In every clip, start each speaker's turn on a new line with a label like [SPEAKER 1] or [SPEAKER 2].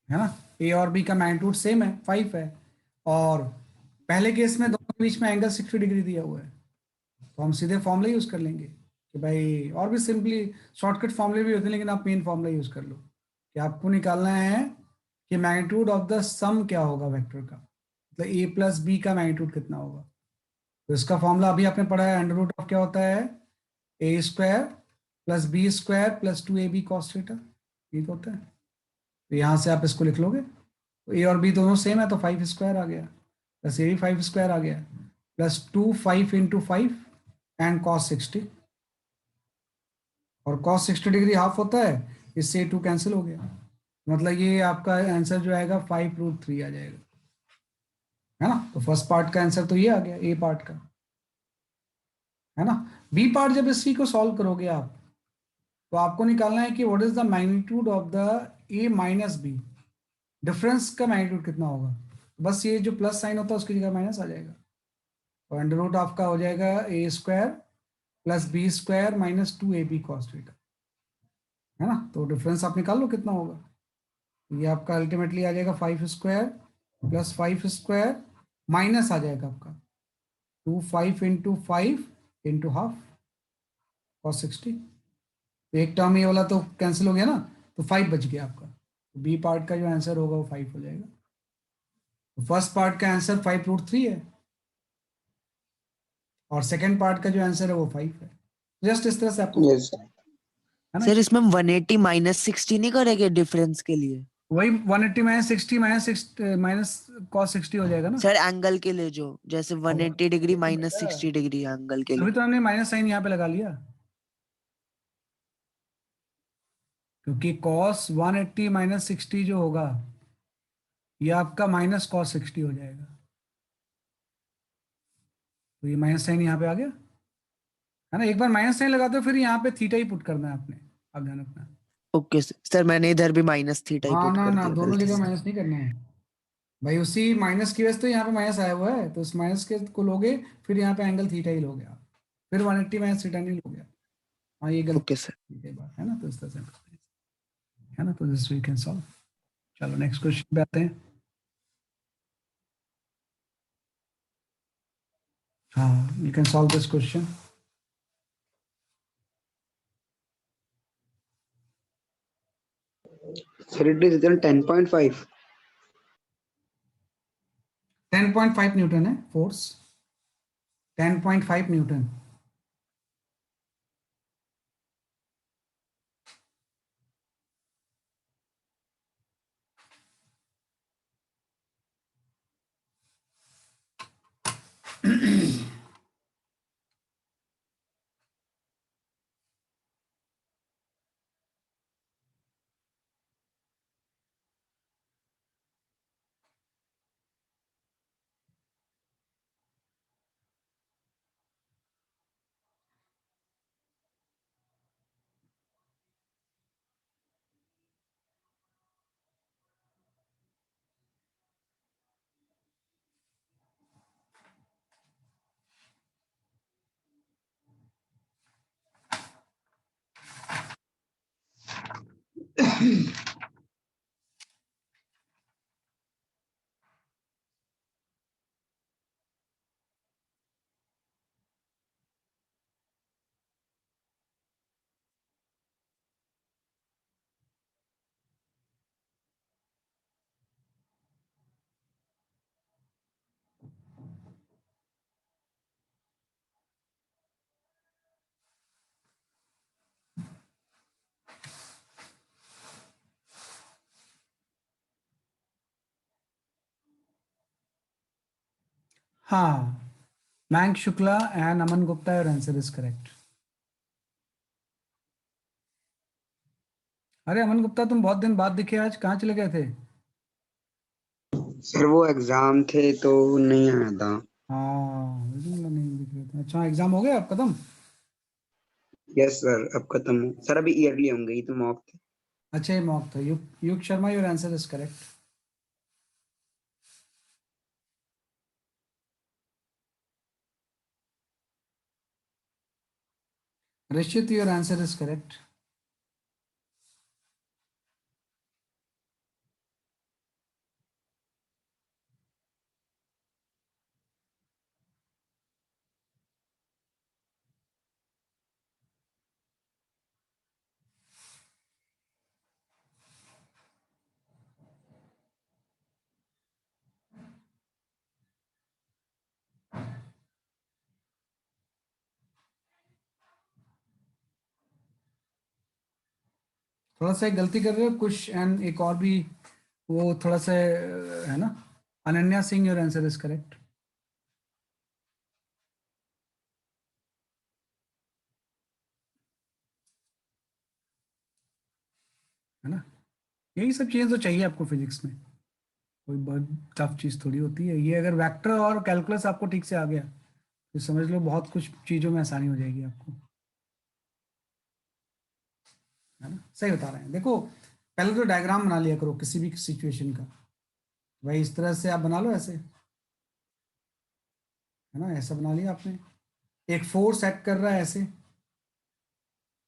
[SPEAKER 1] है ना। ए और बी का मैग्नीट्यूड सेम है, 5 है, और पहले केस में दोनों के बीच में एंगल 60 डिग्री दिया हुआ है, तो हम सीधे फॉर्मूला यूज कर लेंगे कि भाई, और भी सिंपली शॉर्टकट फॉर्मूले भी होते हैं, लेकिन आप मेन फॉर्मूला यूज कर लो कि आपको निकालना है कि मैग्नीट्यूड ऑफ द सम क्या होगा वेक्टर का, मतलब ए प्लस बी का मैग्नीट्यूड कितना होगा। तो इसका फॉर्मूला अभी आपने पढ़ा है, अंडर रूट ऑफ क्या होता है, a square plus b square plus 2ab cos theta, ठीक होता है। तो यहाँ से आप इसको लिख लोगे, तो ए और बी दोनों सेम है, तो 5 स्क्वायर आ गया, प्लस ए भी 5 स्क्वायर आ गया, प्लस 2 5 × 5 एंड कॉस 60, और कॉस 60 डिग्री हाफ होता है, इससे 2 कैंसिल हो गया, मतलब ये आपका आंसर जो आएगा 5√3 आ जाएगा, है ना। तो फर्स्ट पार्ट का आंसर तो ये आ गया, ए पार्ट का, है ना। बी पार्ट जब इसी को सॉल्व करोगे आप, तो आपको निकालना है कि what is the magnitude of the A minus B, difference का मैग्नीट्यूड कितना होगा। बस ये जो प्लस साइन होता है उसकी जगह माइनस आ जाएगा, तो अंडर रूट आपका हो जाएगा a square plus b square minus 2ab cos theta, है ना। तो डिफरेंस आप निकाल लो कितना होगा, ये आपका अल्टीमेटली आ जाएगा 5 स्क्वायर प्लस 5 स्क्वायर माइनस आ जाएगा आपका 2 5 × 5 × हाफ कॉस 60, तो एक टर्म ये वाला तो कैंसिल हो गया ना, तो 5 बच गया आपका, तो बी पार्ट का जो आंसर होगा वो 5 हो जाएगा। तो फर्स्ट पार्ट का आंसर 5√3 है, और सेकेंड पार्ट का जो आंसर है वो 5 है। जस्ट इस तरह से आपको,
[SPEAKER 2] यस।
[SPEAKER 1] है ना।
[SPEAKER 3] सर इसमें 180 -60 नहीं करेंगे डिफरेंस के लिए?
[SPEAKER 1] वही 180 -60 माइनस कॉस 60 हो जाएगा ना।
[SPEAKER 3] सर एंगल के लिए जो, जैसे 180 डिग्री -60 डिग्री एंगल के
[SPEAKER 1] अभी
[SPEAKER 3] लिए।
[SPEAKER 1] तो हमने माइनस साइन यहाँ पे लगा लिया, क्योंकि कॉस 180 -60 जो होगा, ये आपका माइनस कॉस 60 हो जाएगा, तो ये माइनस साइन यहाँ पे आ गया, है ना। एक बार माइनस साइन लगाते हो फिर यहाँ पे थीटा ही पुट करना है आपने, अब ध्यान रखना।
[SPEAKER 3] ओके सर, मैंने इधर भी -थीटा ही
[SPEAKER 1] हाँ
[SPEAKER 3] पुट
[SPEAKER 1] ना
[SPEAKER 3] कर
[SPEAKER 1] ना,
[SPEAKER 3] दिया
[SPEAKER 1] दोनों
[SPEAKER 3] गलती
[SPEAKER 1] जगह
[SPEAKER 3] से।
[SPEAKER 1] माइनस नहीं करना है भाई, उसी माइनस की वजह से तो यहाँ पे माइनस आया हुआ है, तो उस माइनस के को लोगे, फिर यहाँ पे एंगल थीटा ही लोगे आप, फिर 180 -थीटा नहीं लोगे आप। हाँ ये गलती
[SPEAKER 3] ओके सर।
[SPEAKER 1] है बात, है ना, तो इस तरह से है ना, तो दिस वी कैन सॉल्व। चलो नेक्स्ट क्वेश्चन पे आते हैं। हाँ, you can solve this question.
[SPEAKER 2] Sir it is written 10.5।
[SPEAKER 1] 10.5 newton है फोर्स, 10.5 न्यूटन। हाँ, Mayank Shukla and Aman Gupta, your answer is correct. अरे अमन गुप्ता, तुम बहुत दिन बाद दिखे आज, कहाँ चले गए थे।
[SPEAKER 2] सर वो एग्जाम थे तो नहीं आया था।
[SPEAKER 1] हाँ, मुझे लगा नहीं दिख रहे थे। अच्छा, एग्जाम हो गया आप खत्म।
[SPEAKER 2] यस सर, अब खत्म हो सर, अभी ईयरली होंगे, ये तो मॉक थे।
[SPEAKER 1] अच्छा, ये मॉक था। युग Sharma, your answer is correct. Rishit, your answer is correct. थोड़ा सा एक गलती कर रहे हो कुछ, एंड एक और भी वो थोड़ा सा है ना। Ananya Singh, your answer is correct. है ना, यही सब चीजें तो चाहिए आपको फिजिक्स में, कोई बहुत टफ चीज थोड़ी होती है ये। अगर वेक्टर और कैलकुलस आपको ठीक से आ गया तो समझ लो बहुत कुछ चीजों में आसानी हो जाएगी आपको। है ना, सही बता रहे हैं। देखो पहले तो डायग्राम बना लिया करो किसी भी सिचुएशन का, भाई इस तरह से आप बना लो ऐसे, है ना, ऐसा बना लिया आपने। एक फोर्स एक्ट कर रहा है ऐसे,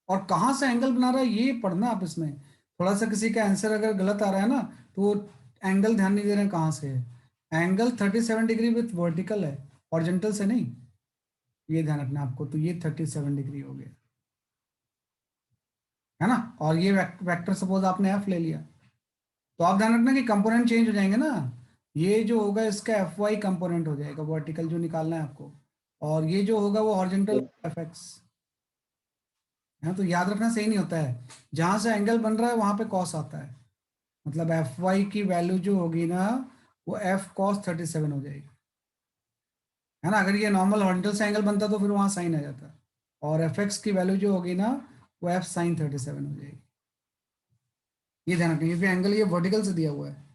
[SPEAKER 1] और कहाँ से एंगल बना रहा है ये पढ़ना आप इसमें। थोड़ा सा किसी का आंसर अगर गलत आ रहा है ना, तो वो एंगल ध्यान नहीं दे रहे हैं कहाँ से है। एंगल 37 डिग्री विथ वर्टिकल है, हॉरिजॉन्टल से नहीं, ये ध्यान रखना आपको। तो ये 37 डिग्री हो गया, है ना। और ये वेक्टर सपोज आपने एफ ले लिया, तो आप ध्यान रखना कि कंपोनेंट चेंज हो जाएंगे ना। ये जो होगा इसका एफ वाई कंपोनेंट हो जाएगा, वर्टिकल जो निकालना है आपको, और ये जो होगा वो हॉरिजॉन्टल एफ एक्स। है, तो याद रखना सही नहीं होता है, जहां से एंगल बन रहा है वहां पे कॉस आता है। मतलब एफ वाई की वैल्यू जो होगी ना, वो एफ कॉस 37 हो जाएगी। है ना, अगर ये नॉर्मल हॉरिजॉन्टल से एंगल बनता तो फिर वहां साइन आ जाता, और एफ एक्स की वैल्यू जो होगी ना, वो एफ साइन 37 हो जाएगी। ये ध्यान रखना, क्योंकि एंगल ये वर्टिकल से दिया हुआ है।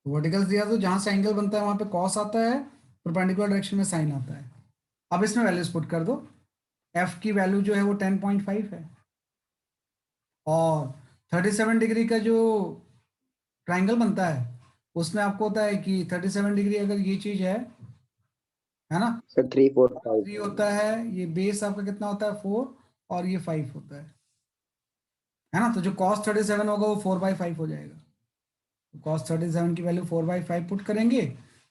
[SPEAKER 1] वर्टिकल दिया तो जहां से एंगल बनता है वहां पे कॉस आता है, परपेंडिकुलर डायरेक्शन में साइन आता है। अब इसमें वैल्यूज पुट कर दो। एफ की वैल्यू जो है वो 10.5 है, और 37 डिग्री का जो ट्राइंगल बनता है उसमें आपको होता है कि 37 डिग्री अगर ये चीज है ना,
[SPEAKER 2] सर 3 4 5।
[SPEAKER 1] 3 होता है, ये बेस आपका कितना होता है 4, और ये 5 होता है ना। तो जो कॉस 37 होगा वो 4/5 हो जाएगा। तो कॉस 37 की वैल्यू 4/5 पुट करेंगे,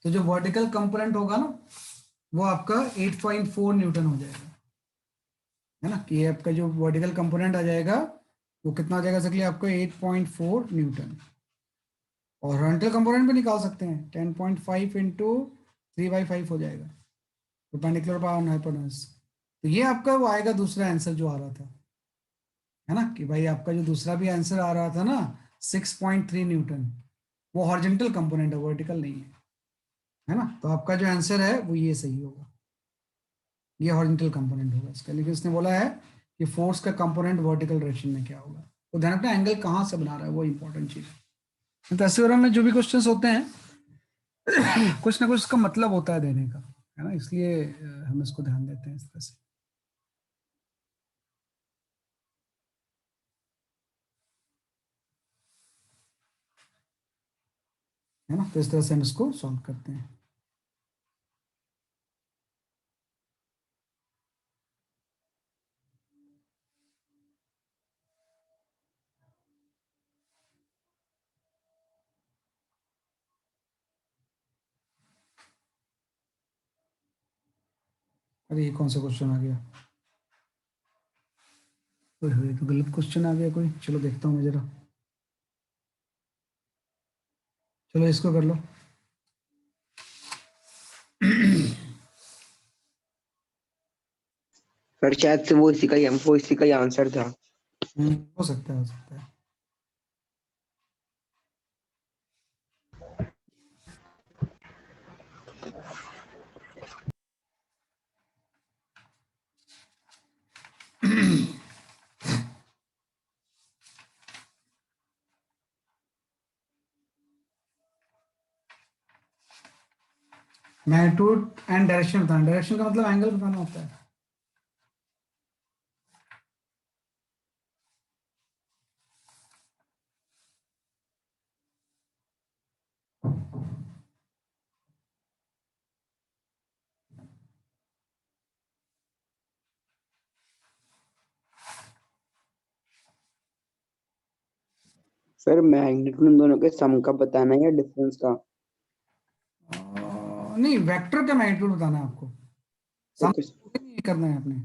[SPEAKER 1] तो जो वर्टिकल कंपोनेंट होगा ना, वो आपका 8.4 न्यूटन हो जाएगा। है ना, कि ये आपका जो वर्टिकल कंपोनेंट आ जाएगा वो कितना आ जाएगा सकलिए आपको 8.4 न्यूटन। और हॉरिजॉन्टल कंपोनेंट भी निकाल सकते हैं, 10.5 इंटू 3/5 हो जाएगा, परपेंडिकुलर बाय हाइपोटेन्यूज। तो ये आपका वो आएगा दूसरा आंसर जो आ रहा था, है ना, कि भाई आपका जो दूसरा भी आंसर आ रहा था ना 6.3 न्यूटन, वो हॉरिजॉन्टल कंपोनेंट है, वर्टिकल नहीं है ना। तो आपका जो आंसर है वो ये सही होगा, ये हॉरिजॉन्टल कंपोनेंट होगा इसका। लेकिन इसने बोला है कि फोर्स का कंपोनेंट वर्टिकल डायरेक्शन में क्या होगा, तो ध्यान रखना एंगल कहाँ से बना रहा है, वो इंपॉर्टेंट चीज है। तो ऐसे में जो भी क्वेश्चंस होते हैं कुछ ना कुछ इसका मतलब होता है देने का, है ना, इसलिए हम इसको ध्यान देते हैं इस तरह से। है ना, तो इस तरह से हम इसको सॉल्व करते हैं। अरे ये कौन सा क्वेश्चन आ गया, ओए तो गलत क्वेश्चन आ गया कोई। चलो देखता हूँ मैं जरा, चलो इसको कर लो।
[SPEAKER 2] सर शायद से वो इसी का ही आंसर था।
[SPEAKER 1] हो सकता है, हो सकता है। मैग्नीट्यूड एंड डायरेक्शन बताना, डायरेक्शन का मतलब एंगल बताना होता है।
[SPEAKER 2] सर मैग्नीट्यूड इन दोनों के सम का बताना है या डिफरेंस का?
[SPEAKER 1] नहीं, वेक्टर का मैग्नीट्यूड बताना है आपको, सम
[SPEAKER 2] ओके।
[SPEAKER 1] नहीं करना है आपने।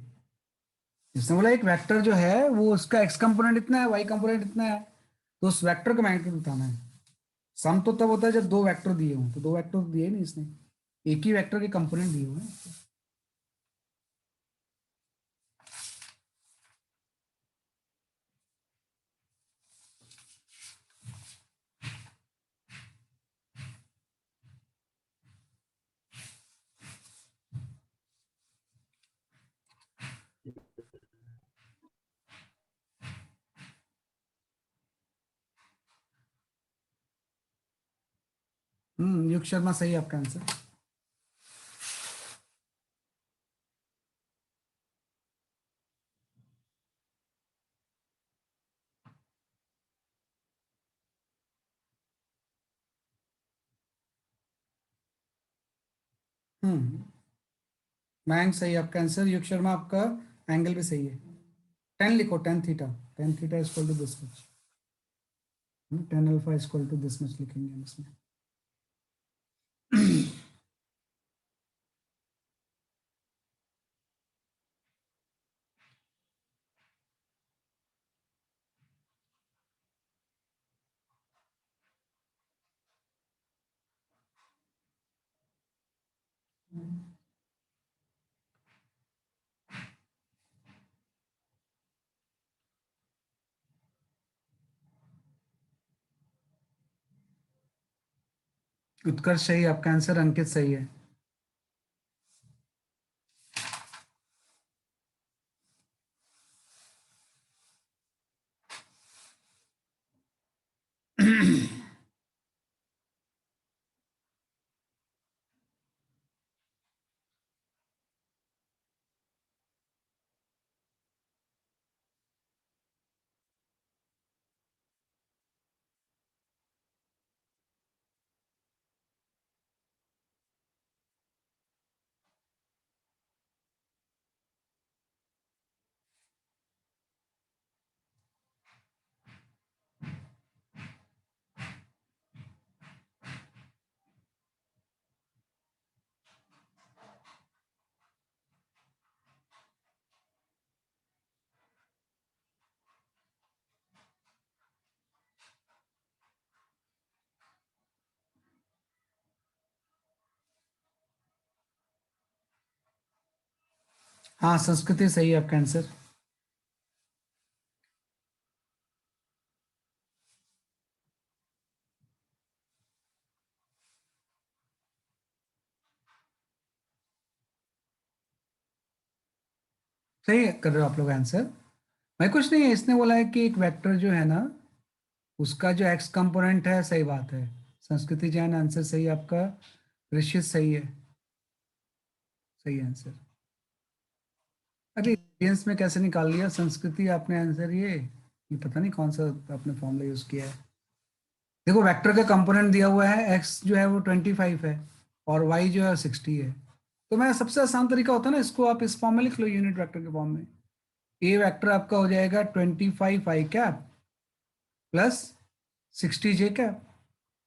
[SPEAKER 1] इसने बोला एक वेक्टर जो है वो उसका एक्स कंपोनेंट इतना है, वाई कंपोनेंट इतना है, तो उस वेक्टर का मैग्नीट्यूड बताना है। सम तो तब होता है जब दो वेक्टर दिए हों, तो दो वेक्टर दिए नहीं इसने, एक ही वेक्टर के कंपोनेंट दिए हुए हैं। युग शर्मा सही है आपका आंसर। मयंक सही है आपका आंसर। युग शर्मा आपका एंगल भी सही है। 10 लिखो, 10 theta. 10 theta is equal to this much. 10 alpha is equal to this much लिखेंगे हम इसमें। उत्कर्ष सही है आपका आंसर। अंकित सही है। हाँ, संस्कृति सही है आपका आंसर। सही कर रहे हो आप लोग आंसर। मैं कुछ नहीं है, इसने बोला है कि एक वेक्टर जो है ना, उसका जो एक्स कंपोनेंट है, सही बात है। संस्कृति जैन आंसर सही है आपका। ऋषित सही है। सही आंसर। अरे रेडियंस में कैसे निकाल लिया संस्कृति आपने आंसर? ये पता नहीं कौन सा आपने फॉर्मूला यूज किया है। देखो वेक्टर का कंपोनेंट दिया हुआ है, एक्स जो है वो 25 है और वाई जो है 60 है। तो मैं सबसे आसान तरीका होता है ना, इसको आप इस फॉर्म में लिख लो, यूनिट वेक्टर के फॉर्म में। ए वेक्टर आपका हो जाएगा 25 आई कैप प्लस 60 जे कैप।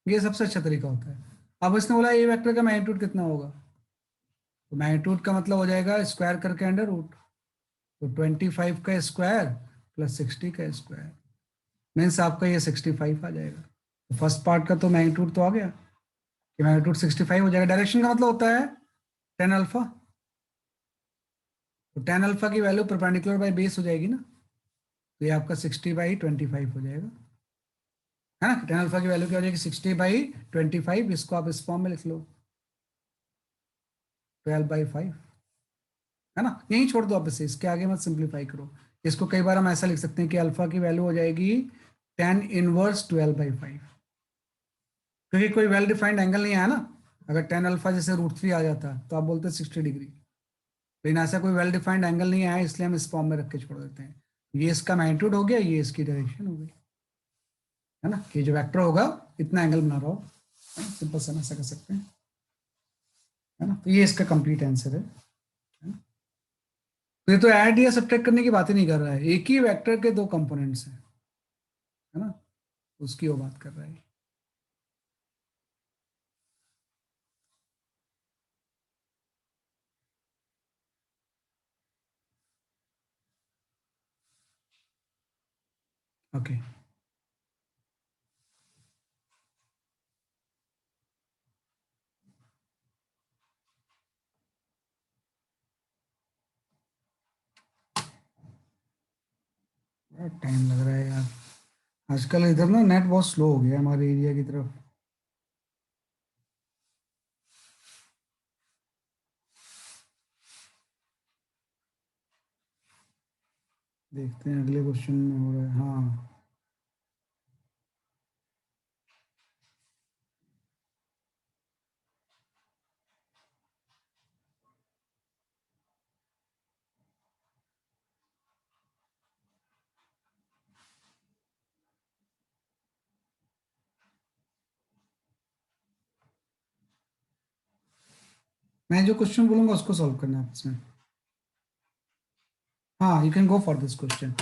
[SPEAKER 1] ये सबसे अच्छा तरीका होता है। अब इसने बोला ए वेक्टर का मैग्नीट्यूड कितना होगा, तो मैग्नीट्यूड का मतलब हो जाएगा स्क्वायर करके अंडर रूट। तो 25 का स्क्वायर प्लस 60 का स्क्वायर मीन्स आपका ये 65 आ जाएगा। तो फर्स्ट पार्ट का तो मैग्नीट्यूड तो आ गया कि मैग्नीट्यूड 65 हो जाएगा। डायरेक्शन का मतलब होता है 10 अल्फा। तो 10 अल्फा की वैल्यू परपेंडिकुलर बाई बेस हो जाएगी ना, तो ये आपका 60/25 हो जाएगा, है ना। 10 अल्फा की वैल्यू क्या हो जाएगी? 60/25। इसको आप इस फॉर्म में लिख लो, 12/5, है ना। यही छोड़ दो आप इसे, इसके आगे मत सिंप्लीफाई करो। इसको कई बार हम ऐसा लिख सकते हैं कि अल्फा की वैल्यू हो जाएगी 10 इनवर्स 12/5, क्योंकि कोई वेल डिफाइंड एंगल नहीं आया ना। अगर 10 अल्फा जैसे √3 आ जाता तो आप बोलते 60 डिग्री, लेकिन ऐसा कोई वेल डिफाइंड एंगल नहीं आया, इसलिए हम इस फॉर्म में रख के छोड़ देते हैं। ये इसका मैग्नीट्यूड हो गया, ये इसकी डायरेक्शन हो गई, है ना। कि जो वेक्टर होगा इतना एंगल बना रहा हो, सिंपल सा ऐसा कर सकते हैं, है ना। तो ये इसका कंप्लीट आंसर है ना? तो ये तो ऐड या सब्ट्रैक्ट करने की बात ही नहीं कर रहा है, एक ही वेक्टर के दो कंपोनेंट्स हैं, है ना, उसकी वो बात कर रहा है। ओके। टाइम लग रहा है यार, आजकल इधर ना नेट बहुत स्लो हो गया हमारे एरिया की तरफ। देखते हैं अगले क्वेश्चन में हो रहा है। हाँ, मैं जो क्वेश्चन बोलूंगा उसको सॉल्व करना है इसमें। हाँ, you can go for this question.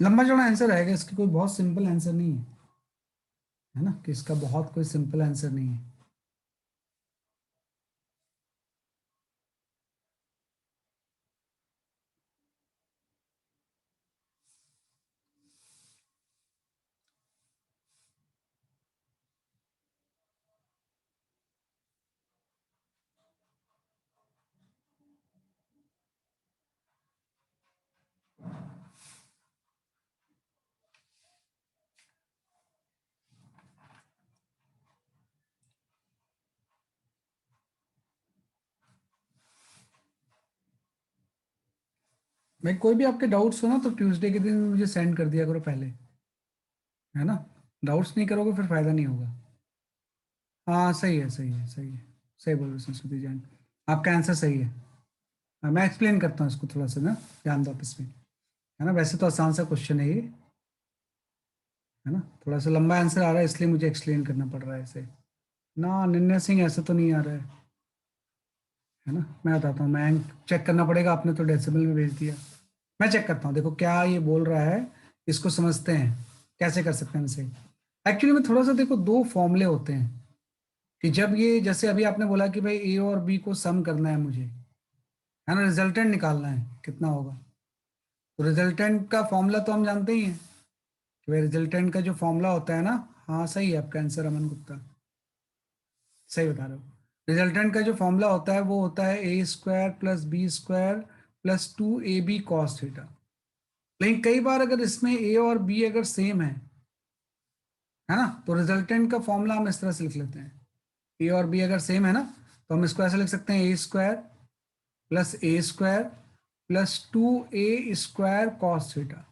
[SPEAKER 1] लंबा चौड़ा आंसर आएगा इसकी, कोई बहुत सिंपल आंसर नहीं है, है ना, कि इसका बहुत कोई सिंपल आंसर नहीं है। भाई कोई भी आपके डाउट्स हो ना तो ट्यूसडे के दिन मुझे सेंड कर दिया करो पहले, है ना। डाउट्स नहीं करोगे फिर फायदा नहीं होगा। हाँ सही है, सही है, सही है। सही बोल रहे हो सरस्वती जैन, आपका आंसर सही है। हाँ, मैं एक्सप्लेन करता हूँ इसको थोड़ा सा ना, ध्यान दो आप इसमें, है ना। वैसे तो आसान सा क्वेश्चन है ये, है ना। थोड़ा सा लंबा आंसर आ रहा है इसलिए मुझे एक्सप्लेन करना पड़ रहा है इसे। ना निर्णय सिंह, ऐसा तो नहीं आ रहा है ना। मैं बताता हूँ, मैं चेक करना पड़ेगा, आपने तो डेसिबल में भेज दिया। मैं चेक करता हूँ, देखो क्या ये बोल रहा है, इसको समझते हैं कैसे कर सकते हैं इसे। एक्चुअली में थोड़ा सा देखो, दो फॉर्मूले होते हैं कि जब ये, जैसे अभी आपने बोला कि भाई ए और बी को सम करना है मुझे, है ना, रिजल्टेंट निकालना है कितना होगा। तो रिजल्टेंट का फॉर्मूला तो हम जानते ही हैं कि भाई रिजल्टेंट का जो फॉर्मूला होता है ना। हाँ सही है आपका आंसर अमन गुप्ता, सही बता रहे हो। रिजल्टेंट का जो फॉर्मूला होता है वो होता है a square plus b square plus 2ab cos theta. लेकिन कई बार अगर इसमें ए और बी अगर सेम है ना, तो रिजल्टेंट का फॉर्मूला हम इस तरह से लिख लेते हैं। ए और बी अगर सेम है ना, तो हम इसको ऐसे लिख सकते हैं, a square plus 2a square cos theta.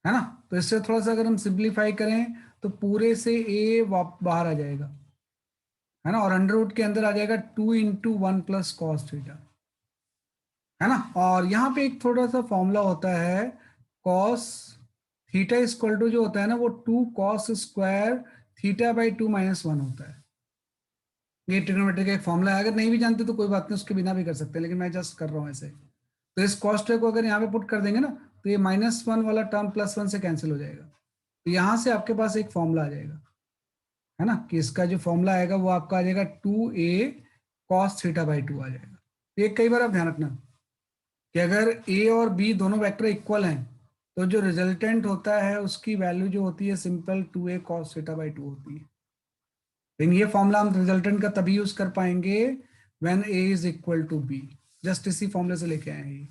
[SPEAKER 1] है ना। तो इससे थोड़ा सा अगर हम सिंप्लीफाई करें तो पूरे से ए बाहर आ जाएगा, है ना, और अंडर रूट के अंदर आ जाएगा 2 × 1 + cos थीटा, है ना। और यहाँ पे एक थोड़ा सा फॉर्मूला होता है, cos थीटा इक्वल टू जो होता है ना वो 2 cos² θ/2 - 1 होता है। ये ट्रिग्नोमेट्री का एक फॉर्मूला है, अगर नहीं भी जानते तो कोई बात नहीं, उसके बिना भी कर सकते हैं, लेकिन मैं जस्ट कर रहा हूँ ऐसे। तो इस cos को अगर यहाँ पे पुट कर देंगे ना तो ये -1 वाला टर्म +1 से कैंसिल हो जाएगा। तो यहाँ से आपके पास एक फॉर्मूला आ जाएगा, है ना, कि इसका जो फॉर्मूला आएगा वो आपका आ जाएगा 2a cos θ/2 आ जाएगा। तो ये कई बार आप ध्यान रखना कि अगर a और b दोनों वेक्टर इक्वल हैं तो जो रिजल्टेंट होता है उसकी वैल्यू जो होती है सिंपल 2a cos θ/2 होती है। लेकिन ये फॉर्मूला हम रिजल्टेंट का तभी यूज कर पाएंगे when a is equal to b। Just इसी फॉर्मूले से लेके आए हैं,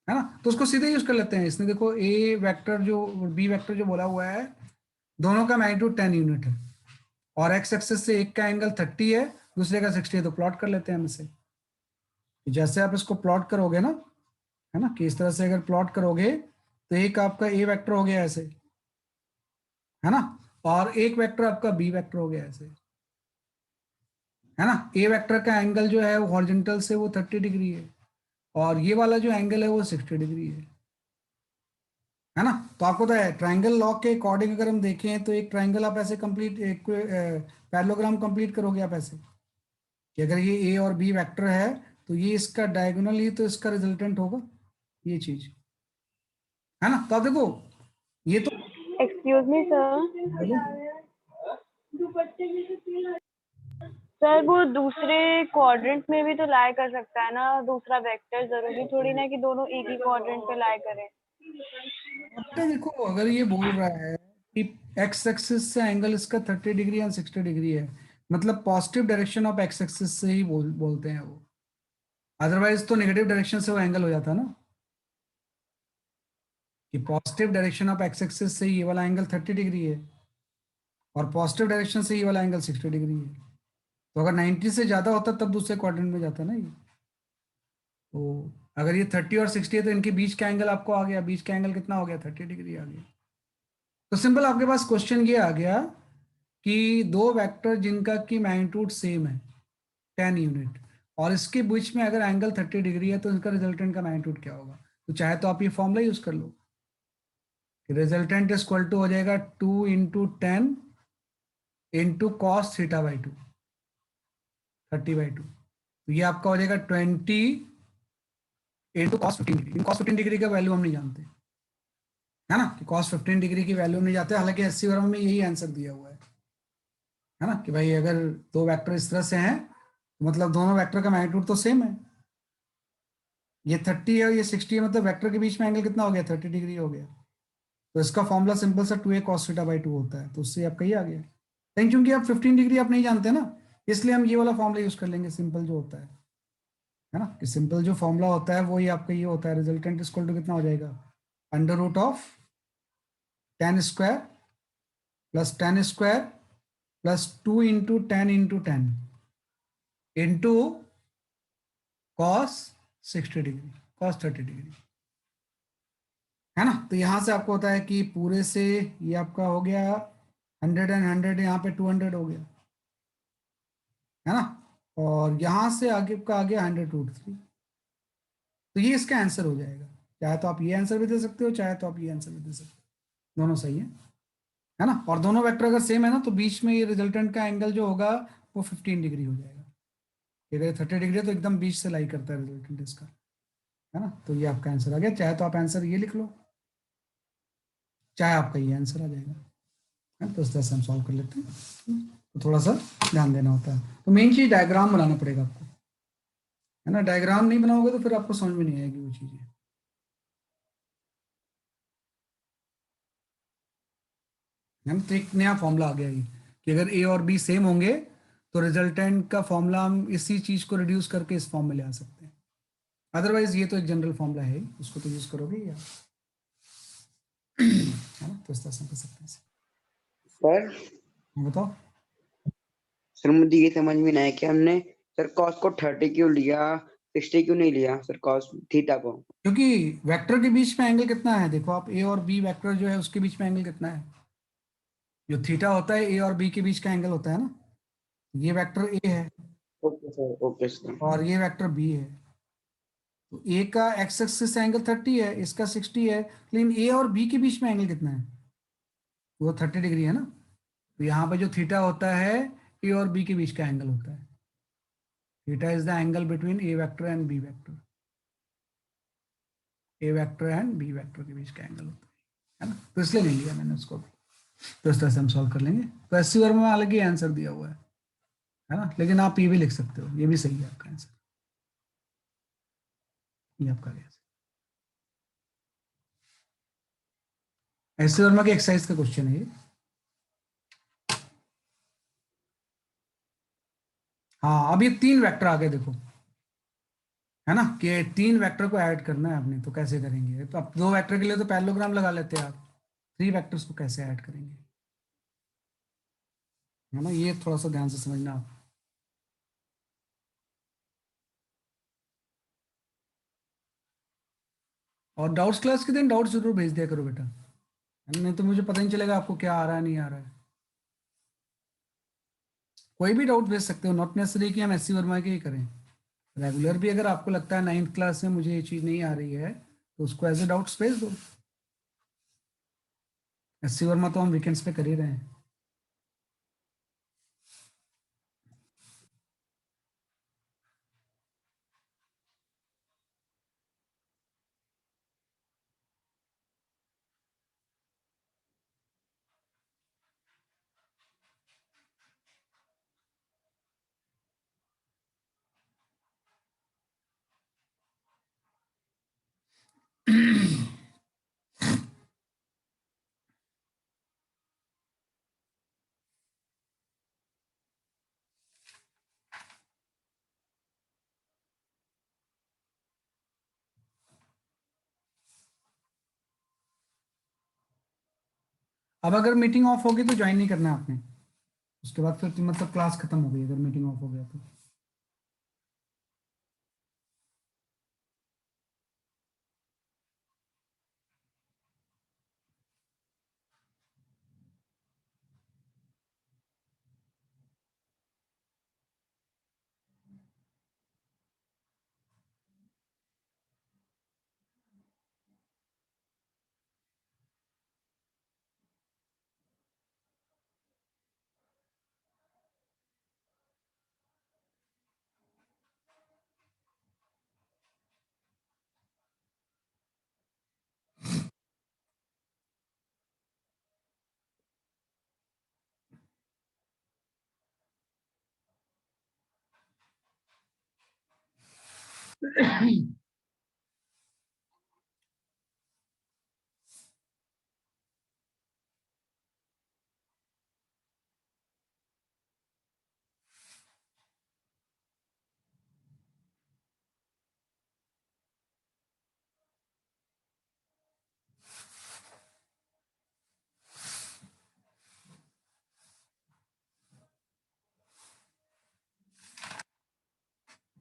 [SPEAKER 1] है ना। तो उसको सीधे यूज कर लेते हैं। इसने देखो a वेक्टर जो b वेक्टर जो बोला हुआ है, दोनों का मैग्नीट्यूड 10 यूनिट है और एक्स एक्सिस से एक का एंगल 30 है, दूसरे का 60 है। तो प्लॉट कर लेते हैं हम इसे। जैसे आप इसको प्लॉट करोगे ना, है ना, कि इस तरह से अगर प्लॉट करोगे तो एक आपका ए वेक्टर हो गया ऐसे, है ना, और एक वेक्टर आपका बी वेक्टर हो गया ऐसे, है ना। ए वेक्टर का एंगल जो है वो हॉरिजॉन्टल से वो 30 डिग्री है और ये वाला जो एंगल है वो 60 डिग्री है ना। तो आपको तो है ट्राइंगल लॉ के अकॉर्डिंग अगर हम देखें तो एक ट्राइंगल आप ऐसे कंप्लीट, एक पैरेललोग्राम कंप्लीट करोगे आप ऐसे कि अगर ये ए और बी वेक्टर है तो ये इसका डायगोनल ही तो इसका रिजल्टेंट होगा, ये चीज, है ना। तो आप देखो ये तो
[SPEAKER 4] एक्सक्यूज मी
[SPEAKER 1] बोलो।
[SPEAKER 4] सर, वो दूसरे क्वाड्रेंट में भी तो लाई कर सकता है ना दूसरा वेक्टर, जरूरी थोड़ी ना कि दोनों एक ही क्वाड्रेंट पे लाई करें।
[SPEAKER 1] अब देखो अगर ये बोल रहा है कि एक्स एक्सिस से एंगल इसका 30 डिग्री या 60 डिग्री है, मतलब positive direction of x axis से ही बोलते हैं वो, अदरवाइज तो नेगेटिव डायरेक्शन से वो एंगल हो जाता ना, कि positive direction of x axis से ये वाला एंगल 30 डिग्री है और पॉजिटिव डायरेक्शन से ये वाला एंगल 60 डिग्री है। तो अगर 90 से ज्यादा होता तब दूसरे क्वाड्रेंट में जाता ना ये। तो अगर ये 30 और 60 है तो इनके बीच का एंगल आपको आ गया, बीच का एंगल कितना हो गया, 30 डिग्री आ गया। तो सिंपल आपके पास क्वेश्चन ये आ गया कि दो वेक्टर जिनका की मैग्नीट्यूड सेम है 10 यूनिट और इसके बीच में अगर एंगल 30 डिग्री है तो इसका रिजल्टेंट का मैग्नीट्यूड क्या होगा। तो चाहे तो आप ये फॉर्मूला यूज कर लो कि रिजल्टेंट इज इक्वल टू हो जाएगा 2 × 10 × cos θ/2 30/2। तो ये आपका हो जाएगा 20 × cos 15 डिग्री। cos 15 डिग्री का वैल्यू हम नहीं जानते, है ना, कि cos 15 डिग्री की वैल्यू नहीं जाते, हालांकि 80 वर्म में यही आंसर दिया हुआ है ना, कि भाई अगर दो वेक्टर इस तरह से हैं तो मतलब दोनों वेक्टर का मैग्नीट्यूड तो सेम है, ये 30 है और ये 60 है, मतलब वेक्टर के बीच में एंगल कितना हो गया, 30 डिग्री हो गया। तो इसका फॉर्मूला सिंपल सा 2a cos θ/2 होता है। तो उससे आपका ये आ गया। लेकिन क्योंकि आप 15 डिग्री आप नहीं जानते ना, इसलिए हम ये वाला फॉर्मूला यूज कर लेंगे सिंपल जो होता है ना, कि सिंपल जो फॉर्मूला होता है वो ही आपका ये होता है, रिजल्टेंट इक्वल टू कितना हो जाएगा, √10² + 10² + 2 × 10 × 10 into cos 60 degree, cos 30 degree, है ना। तो यहां से आपको होता है कि पूरे से ये आपका हो गया 100 एंड 100, यहाँ पे 200 हो गया, है ना, और यहां से आगे का आ गया 100√3। तो ये इसका आंसर हो जाएगा। चाहे तो आप ये आंसर भी दे सकते हो, चाहे तो आप ये आंसर भी दे सकते हो, दोनों सही है ना। और दोनों वेक्टर अगर सेम है ना तो बीच में ये रिजल्टेंट का एंगल जो होगा वो 15 डिग्री हो जाएगा। अगर 30 डिग्री है तो एकदम बीच से लाई करता है रिजल्टेंट इसका, है ना। तो ये आपका आंसर आ गया। चाहे तो आप आंसर ये लिख लो, चाहे आपका ये आंसर आ जाएगा, है। तो इस तरह से हम सॉल्व कर लेते हैं। तो थोड़ा सा ध्यान देना होता है। तो मेन चीज डायग्राम बनाना पड़ेगा आपको, है ना। डायग्राम नहीं बनाओगे तो फिर आपको समझ में नहीं आएगी वो चीजें, है ना। तो एक नया फॉर्मूला आ गया ये कि अगर ए और बी सेम होंगे तो रिजल्टेंट का फॉर्मूला हम इसी चीज को रिड्यूस करके इस फॉर्म में ले आ सकते हैं। अदरवाइज ये तो एक जनरल फॉर्मूला है, उसको तो यूज करोगे या, है ना। तो इस तरह से कर सकते हैं।
[SPEAKER 2] सर
[SPEAKER 1] बताओ।
[SPEAKER 2] सर मुझे ये समझ में नहीं आया कि हमने सर cos को 30 क्यों लिया, 60 क्यों नहीं लिया सर कॉस थीटा को?
[SPEAKER 1] क्योंकि वेक्टर के बीच में एंगल कितना है, देखो आप, ए और बी वेक्टर जो है उसके बीच में एंगल कितना है, जो थीटा होता है ए और बी के बीच का एंगल होता है ना, ये वेक्टर ए है
[SPEAKER 2] ओके सर, ओके सर।
[SPEAKER 1] और ये वेक्टर बी है। तो ए का एक्स एक्सिस एंगल 30 है, इसका 60 है, लेकिन ए और बी के बीच में एंगल कितना है, वो 30 डिग्री है ना। तो यहाँ पे जो थीटा होता है ए और बी के बीच का एंगल होता है। Theta is the angle between A vector and B vector, A vector and B vector के बीच का एंगल होता है ना। तो इसलिए नहीं लिया मैंने उसको। तो इस तरह से हम सॉल्व कर लेंगे। तो एस सी वर्मा में अलग ही आंसर दिया हुआ है ना, लेकिन आप ये भी लिख सकते हो, ये भी सही है आपका आंसर, ये आपका आंसर। एस सी वर्मा के एक्सरसाइज का क्वेश्चन है ये। हाँ, अब ये 3 वेक्टर आ गए देखो, है ना, कि 3 वेक्टर को ऐड करना है आपने, तो कैसे करेंगे। तो अब 2 वेक्टर के लिए तो पैरेललोग्राम लगा लेते हैं आप, 3 वेक्टर्स को कैसे ऐड करेंगे, है ना, ये थोड़ा सा ध्यान से समझना आप। और डाउट्स क्लास के दिन डाउट्स जरूर भेज दिया करो बेटा, नहीं तो मुझे पता नहीं चलेगा आपको क्या आ रहा है नहीं आ रहा है। कोई भी डाउट भेज सकते हो, नॉट नेसेसरी कि हम एस सी वर्मा के ही करें। रेगुलर भी अगर आपको लगता है 9th क्लास में मुझे ये चीज़ नहीं आ रही है, तो उसको एज ए डाउट्स भेज दो। एस सी वर्मा तो हम वीकेंड्स पे कर ही रहे हैं। अब अगर मीटिंग ऑफ होगी तो ज्वाइन नहीं करना है आपने, उसके बाद फिर मतलब क्लास खत्म हो गई अगर मीटिंग ऑफ हो गया तो।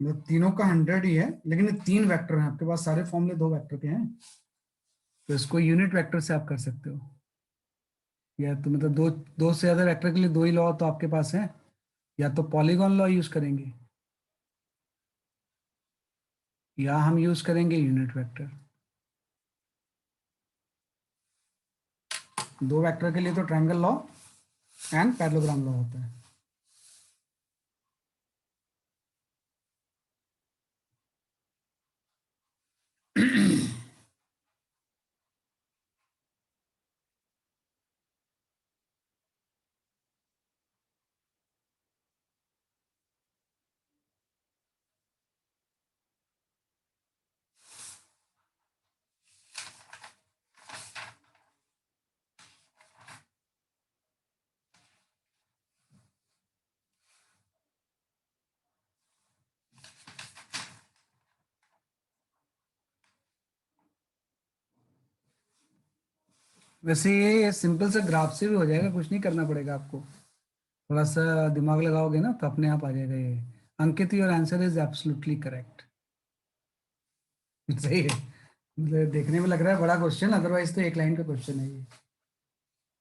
[SPEAKER 1] मतलब तीनों का 100 ही है, लेकिन ये 3 वेक्टर हैं आपके पास, सारे फॉर्मूले 2 वेक्टर के हैं, तो इसको यूनिट वेक्टर से आप कर सकते हो। या तो मतलब दो से ज्यादा वेक्टर के लिए 2 ही लॉ तो आपके पास है, या तो पॉलीगॉन लॉ यूज करेंगे या हम यूज करेंगे यूनिट वेक्टर। 2 वेक्टर के लिए तो triangle law and parallelogram law होता है। वैसे ये सिंपल से ग्राफ से भी हो जाएगा, कुछ नहीं करना पड़ेगा आपको, थोड़ा सा दिमाग लगाओगे ना तो अपने आप आ जाएगा ये। Ankit, your answer is absolutely correct. सही है, मतलब देखने में लग रहा है बड़ा क्वेश्चन, अदरवाइज तो एक लाइन का क्वेश्चन है ये।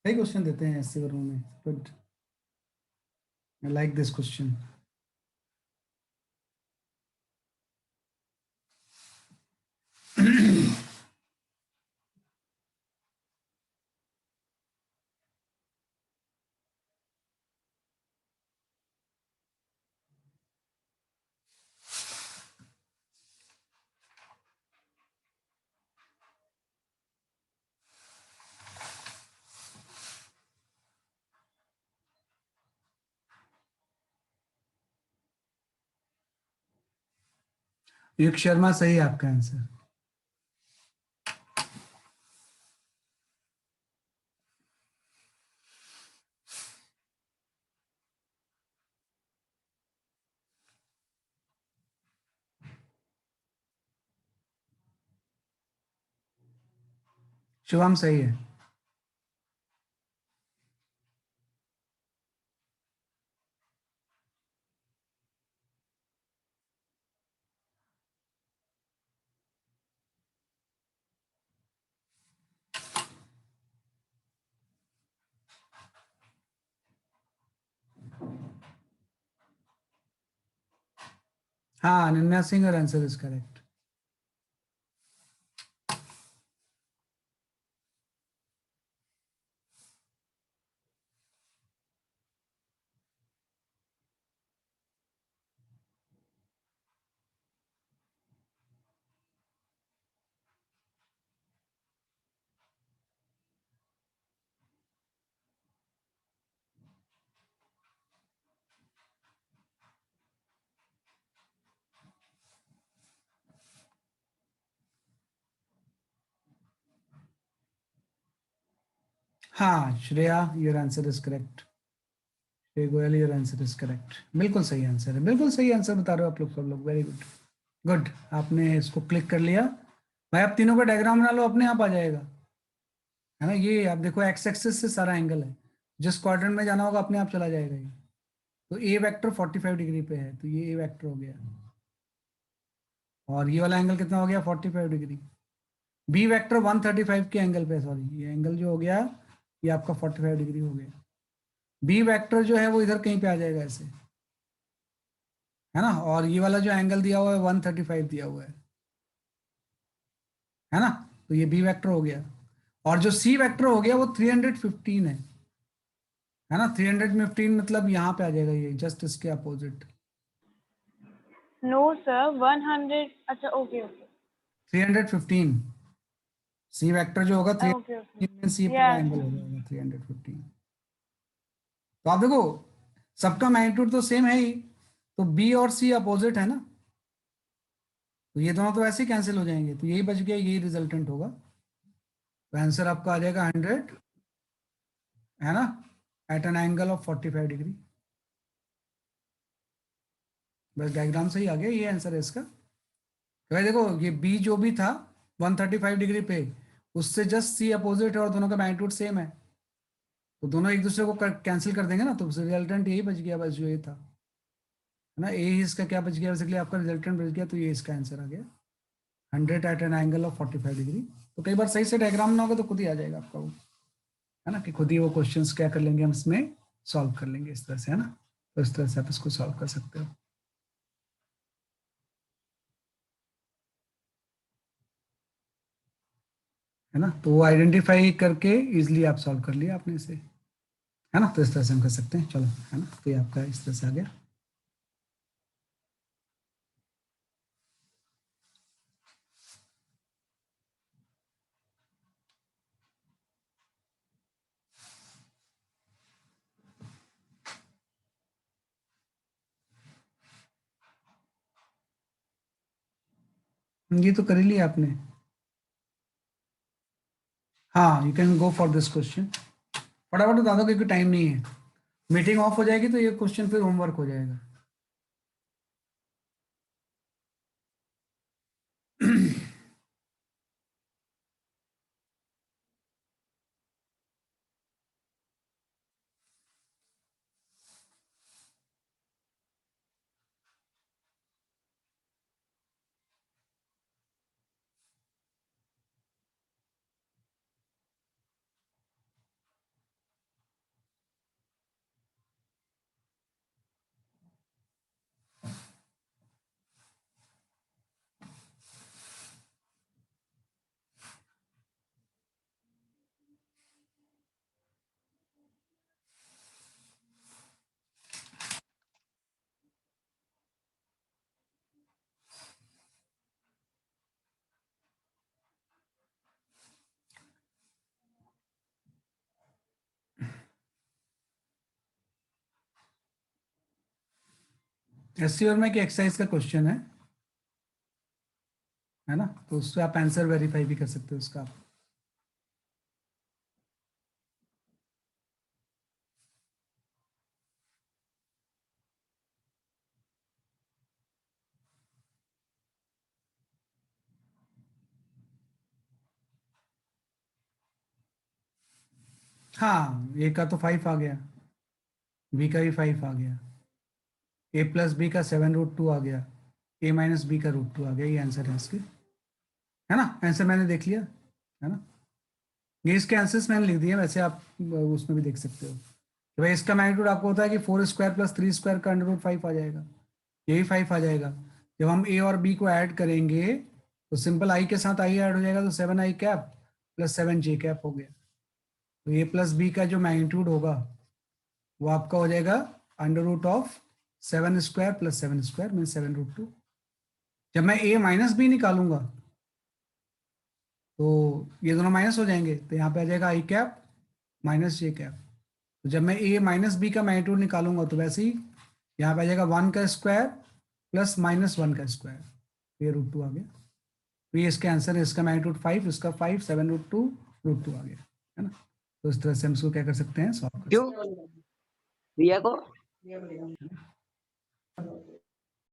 [SPEAKER 1] सही क्वेश्चन देते हैं एससी वर्गों में, good, I like this question. युग शर्मा सही है आपका आंसर। शुभम सही है। हाँ, अनन्या सिंह, और आंसर इज करेक्ट। हाँ Shreya, your answer is correct. Shreya Goyal, your answer is correct, बिल्कुल सही आंसर है, बिल्कुल सही आंसर बता रहे हो आप लोग, सब लोग, वेरी गुड। गुड, आपने इसको क्लिक कर लिया। भाई आप तीनों का डायग्राम बना लो, अपने आप आ जाएगा, है ना। ये आप देखो एक्स एक्सिस से सारा एंगल है, जिस क्वाड्रेंट में जाना होगा अपने आप चला जाएगा ये। तो ए वेक्टर 45 डिग्री पे है, तो ये ए वेक्टर हो गया, और ये वाला एंगल कितना हो गया, 45 डिग्री। बी वेक्टर 135 के एंगल पे, सॉरी, ये एंगल जो हो गया ये आपका 45 डिग्री हो गया। बी वेक्टर जो है वो इधर कहीं पे आ जाएगा ऐसे, है ना। और ये वाला जो एंगल दिया हुआ है 135 दिया हुआ है ना। तो ये बी वेक्टर हो गया, और जो सी वेक्टर हो गया वो 315 है ना। 315 मतलब यहाँ पे आ जाएगा, ये जस्ट इसके अपोजिट।
[SPEAKER 4] नो सर 100, अच्छा ओके ओके
[SPEAKER 1] 315, सी वेक्टर जो होगा
[SPEAKER 4] ओके
[SPEAKER 1] 315 में सी
[SPEAKER 4] ओके
[SPEAKER 1] पूरा
[SPEAKER 4] यस।
[SPEAKER 1] एंगल हो जाएगा 315। तो आप देखो सबका मैग्नीट्यूड तो सेम है ही, तो बी और सी अपोजिट है ना, तो ये दोनों तो वैसे ही कैंसिल हो जाएंगे, तो यही बच गया, यही रिजल्टेंट होगा। तो आंसर आपका आ जाएगा 100, है ना, at an angle of 45 degree. बस डायग्राम से ही आ गया, ये आंसर है इसका। तो भाई देखो ये बी जो भी था 135 डिग्री पे, उससे जस्ट सी अपोजिट है और दोनों का मैग्नीट्यूड सेम है, तो दोनों एक दूसरे को कैंसिल कर देंगे ना, तो रिजल्टेंट यही बच गया, बस जो ये था, है ना। ए इसका क्या बच गया, बेसिकली आपका रिजल्टेंट बच गया, तो ये इसका आंसर आ गया, 100 at an angle of 45 degree. तो कई बार सही से डायग्राम ना होगा तो खुद ही आ जाएगा आपका वो, है ना, कि खुद ही वो क्वेश्चंस क्या कर लेंगे हम इसमें, सॉल्व कर लेंगे इस तरह से, है ना। तो इस तरह से आप इसको सॉल्व कर सकते हो, है ना। तो वो आइडेंटिफाई करके इजिली आप सॉल्व कर लिया आपने इसे, है ना। तो इस तरह से हम कर सकते हैं, चलो, है ना। तो ये आपका इस तरह से आ गया। ये तो कर ही लिया आपने। हाँ, you can go for this question, फटाफट बता दो क्योंकि टाइम नहीं है, मीटिंग ऑफ हो जाएगी तो ये क्वेश्चन फिर होमवर्क हो जाएगा। एससीओ में की एक्सरसाइज का क्वेश्चन है ना, तो उससे आप आंसर वेरीफाई भी कर सकते हो उसका। हाँ, ए का तो 5 आ गया, बी का भी 5 आ गया, ए प्लस बी का 7√2 आ गया, ए माइनस बी का √2 आ गया, ये आंसर है इसके, है ना। आंसर मैंने देख लिया, है ना। ये इसके आंसर्स मैंने लिख दिए, वैसे आप उसमें भी देख सकते हो कि भाई इसका मैग्नीट्यूड आपको होता है कि 4² + 3² का √5 आ जाएगा, यही 5 आ जाएगा। जब हम ए और बी को ऐड करेंगे तो सिंपल आई के साथ आई ऐड हो जाएगा, तो 7i कैप + 7j कैप हो गया। तो ए प्लस बी का जो मैग्नीट्यूड होगा वो आपका हो जाएगा √7² + 7² मीन 7√2। जब मैं ए माइनस बी निकालूंगा तो ये दोनों माइनस हो जाएंगे, तो यहाँ पे आ जाएगा आई कैप माइनस जे कैप। तो जब मैं ए माइनस बी का मैग्नीट्यूड निकालूंगा तो वैसे ही यहाँ पे आ जाएगा 1 का स्क्वायर प्लस -1 का स्क्वायर, तो ये √2 आ गया। तो ये इसके आंसर है, इसका मैग्नीट्यूड 5, इसका 5, 7√2 √2 आ गया, है ना। तो इस तरह से हम इसको क्या कर सकते हैं, सॉल्व कर सकते हैं।
[SPEAKER 2] क्यों रिया को